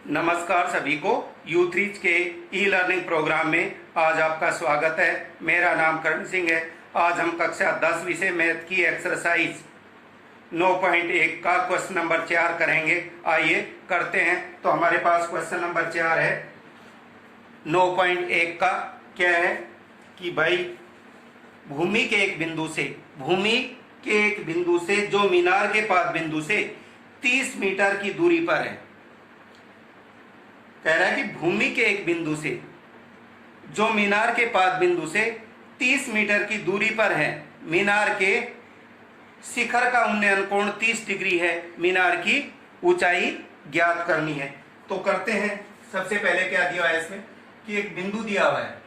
नमस्कार सभी को U3 के ई लर्निंग प्रोग्राम में आज आपका स्वागत है। मेरा नाम करण सिंह है। आज हम कक्षा 10 विषय मैथ की एक्सरसाइज 9.1 का क्वेश्चन नंबर 4 करेंगे। आइए करते हैं। तो हमारे पास क्वेश्चन नंबर 4 है 9.1 का। क्या है कि भाई भूमि के एक बिंदु से जो मीनार के पाद बिंदु से 30 मीटर की दूरी पर है। कह रहा है कि भूमि के एक बिंदु से जो मीनार के पाद बिंदु से 30 मीटर की दूरी पर है, मीनार के शिखर का उन्नयन कोण 30 डिग्री है, मीनार की ऊंचाई ज्ञात करनी है। तो करते हैं। सबसे पहले क्या दिया है इसमें कि एक बिंदु दिया हुआ है,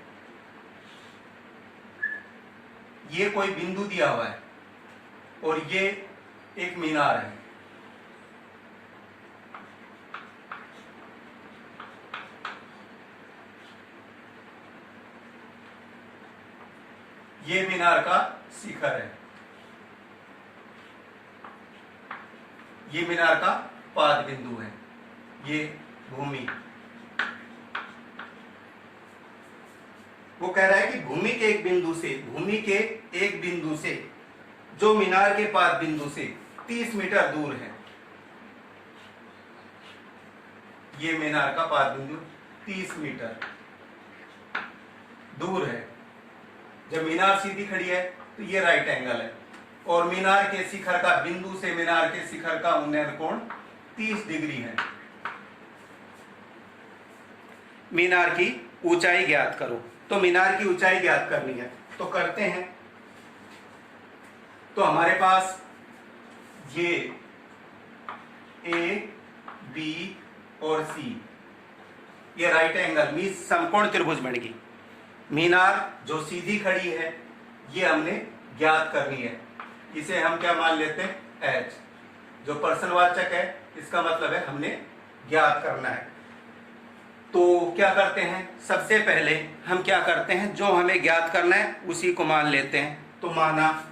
ये कोई बिंदु दिया हुआ है और ये एक मीनार है। ये मीनार का शिखर है, ये मीनार का पाद बिंदु है, ये भूमि। वो कह रहा है कि भूमि के एक बिंदु से जो मीनार के पाद बिंदु से 30 मीटर दूर है, ये मीनार का पाद बिंदु 30 मीटर दूर है। जब मीनार सीधी खड़ी है तो ये राइट एंगल है और मीनार के शिखर का बिंदु से मीनार के शिखर का उन्नयन कोण 30 डिग्री है। मीनार की ऊंचाई ज्ञात करो। तो मीनार की ऊंचाई ज्ञात करनी है, तो करते हैं। तो हमारे पास ये ए, बी और सी, ये राइट एंगल मीन समकोण त्रिभुज बन गई। मीनार जो सीधी खड़ी है ये हमने ज्ञात करनी है। इसे हम क्या मान लेते हैं, एच। जो प्रश्नवाचक है इसका मतलब है हमने ज्ञात करना है। तो क्या करते हैं, सबसे पहले हम क्या करते हैं, जो हमें ज्ञात करना है उसी को मान लेते हैं। तो माना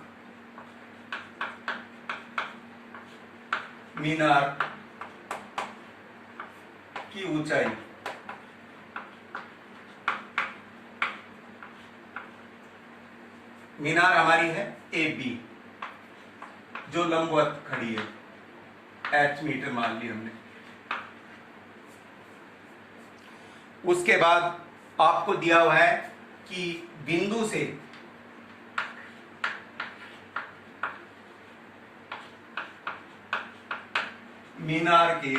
मीनार की ऊंचाई मीनार हमारी है ए बी, जो लंबवत खड़ी है, एच मीटर मान ली हमने। उसके बाद आपको दिया हुआ है कि बिंदु से मीनार के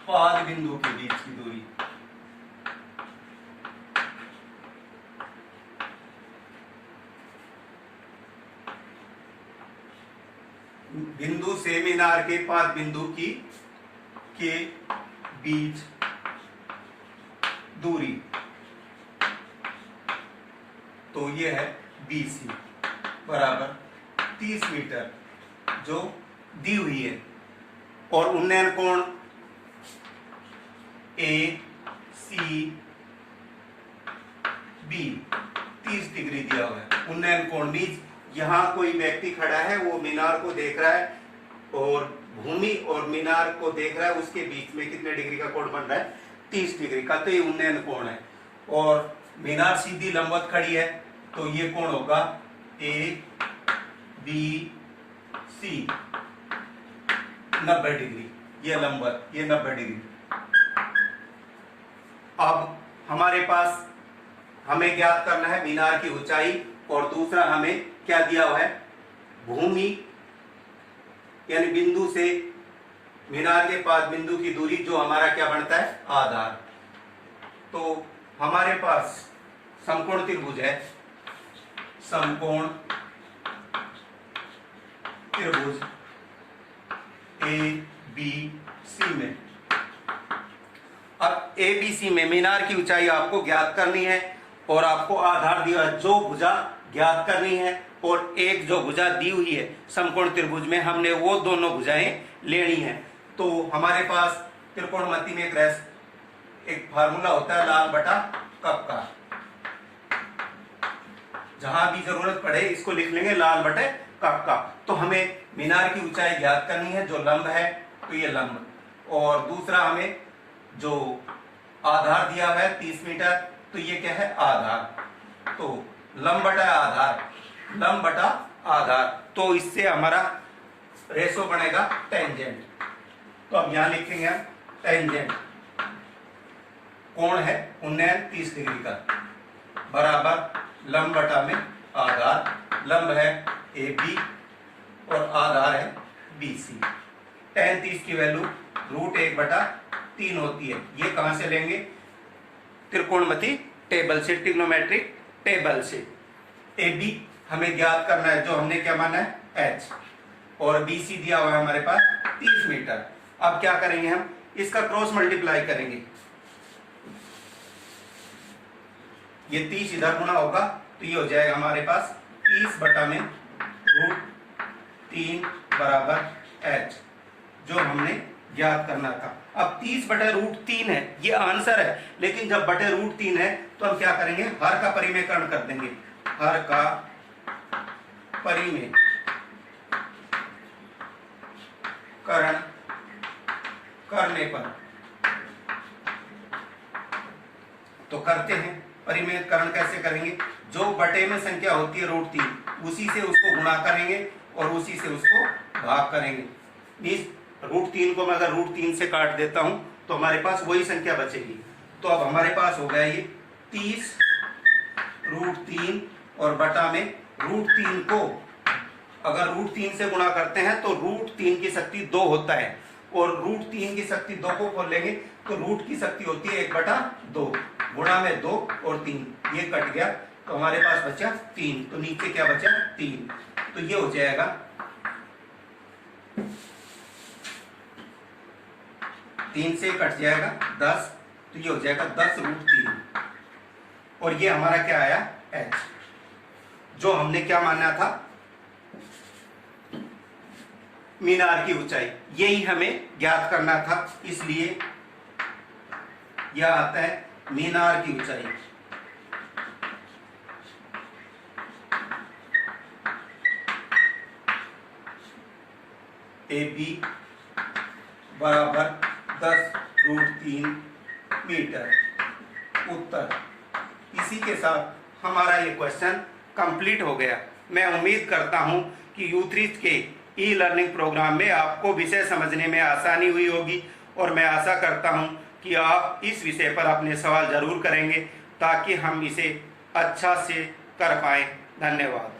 पाद बिंदु के बीच की दूरी, बिंदु से मीनार के पाद बिंदु के बीच दूरी, तो ये है BC बराबर 30 मीटर जो दी हुई है। और उन्नयन कोण ACB 30 डिग्री दिया हुआ है। उन्नयन कोण मीन्स यहां कोई व्यक्ति खड़ा है, वो मीनार को देख रहा है और भूमि और मीनार को देख रहा है, उसके बीच में कितने डिग्री का कोण बन रहा है, 30 डिग्री का। तो ये उन्नयन कोण है। और मीनार सीधी लंबवत खड़ी है तो ये कोण होगा ABC 90 डिग्री, ये लंबवत, ये 90 डिग्री। अब हमारे पास हमें ज्ञात करना है मीनार की ऊंचाई और दूसरा हमें क्या दिया हुआ है, भूमि यानी बिंदु से मीनार के पाद बिंदु की दूरी, जो हमारा क्या बनता है, आधार। तो हमारे पास समकोण त्रिभुज है, समकोण त्रिभुज ABC में। अब ABC में मीनार की ऊंचाई आपको ज्ञात करनी है और आपको आधार दिया है, जो भुजा ज्ञात करनी है और एक जो भुजा दी हुई है समकोण त्रिभुज में, हमने वो दोनों भुजाएं लेनी है। तो हमारे पास त्रिकोणमिति में एक फार्मूला होता है लाल बटा कप का, जहां भी जरूरत पड़े इसको लिख लेंगे लाल बटे कप का। तो हमें मीनार की ऊंचाई ज्ञात करनी है, जो लंब है तो ये लंब और दूसरा हमें जो आधार दिया हुआ है 30 मीटर, तो ये क्या है आधार, तो लंब बटा आधार, लंब बटा आधार, तो इससे हमारा रेशो बनेगा टेंजेंट। तो अब यहां लिखेंगे हम टेंजेंट, कोण है उन्नयन 30 डिग्री का, बराबर लंब बटा में आधार, लंब है AB और आधार है BC। tan 30 की वैल्यू √1/3 होती है। ये कहां से लेंगे? त्रिकोणमिति टेबल से, ट्रिग्नोमेट्रिक टेबल से। AB हमें ज्ञात करना है, जो हमने क्या माना है H, और BC दिया हुआ है हमारे पास 30 मीटर। अब क्या करेंगे हम? इसका क्रॉस मल्टीप्लाई करेंगे, ये 30 इधर गुना होगा तो ये हो जाएगा हमारे पास 30 बटा में √3 बराबर H, जो हमने ज्ञात करना था। अब 30 बटे √3 है, ये आंसर है, लेकिन जब बटे √3 है तो हम क्या करेंगे? हर का परिमेयकरण कर देंगे। हर का परिमेयकरण करने पर, तो करते हैं। परिमेयकरण कैसे करेंगे? जो बटे में संख्या होती है √3, उसी से उसको गुणा करेंगे और उसी से उसको भाग करेंगे। इस √3 को मैं अगर √3 से काट देता हूं तो हमारे पास वही संख्या बचेगी। तो अब हमारे पास हो गया ये 30 √3 और बटा में √3 को अगर √3 से गुणा करते हैं तो √3 की शक्ति 2 होता है, और √3 की शक्ति 2 को खोल लेंगे तो रूट की शक्ति होती है 1/2, गुणा में 2 और 3, ये कट गया तो हमारे पास बचा 3, तो नीचे क्या बचा? 3, तो ये हो जाएगा 3 से कट जाएगा 10, तो ये हो जाएगा 10√3, और ये हमारा क्या आया? H, जो हमने क्या माना था? मीनार की ऊंचाई, यही हमें ज्ञात करना था, इसलिए यह आता है मीनार की ऊंचाई। AB बराबर 10√3 मीटर। उत्तर। इसी के साथ हमारा ये क्वेश्चन कंप्लीट हो गया। मैं उम्मीद करता हूं कि U3 के ई लर्निंग प्रोग्राम में आपको विषय समझने में आसानी हुई होगी, और मैं आशा करता हूं कि आप इस विषय पर अपने सवाल जरूर करेंगे ताकि हम इसे अच्छा से कर पाएं। धन्यवाद।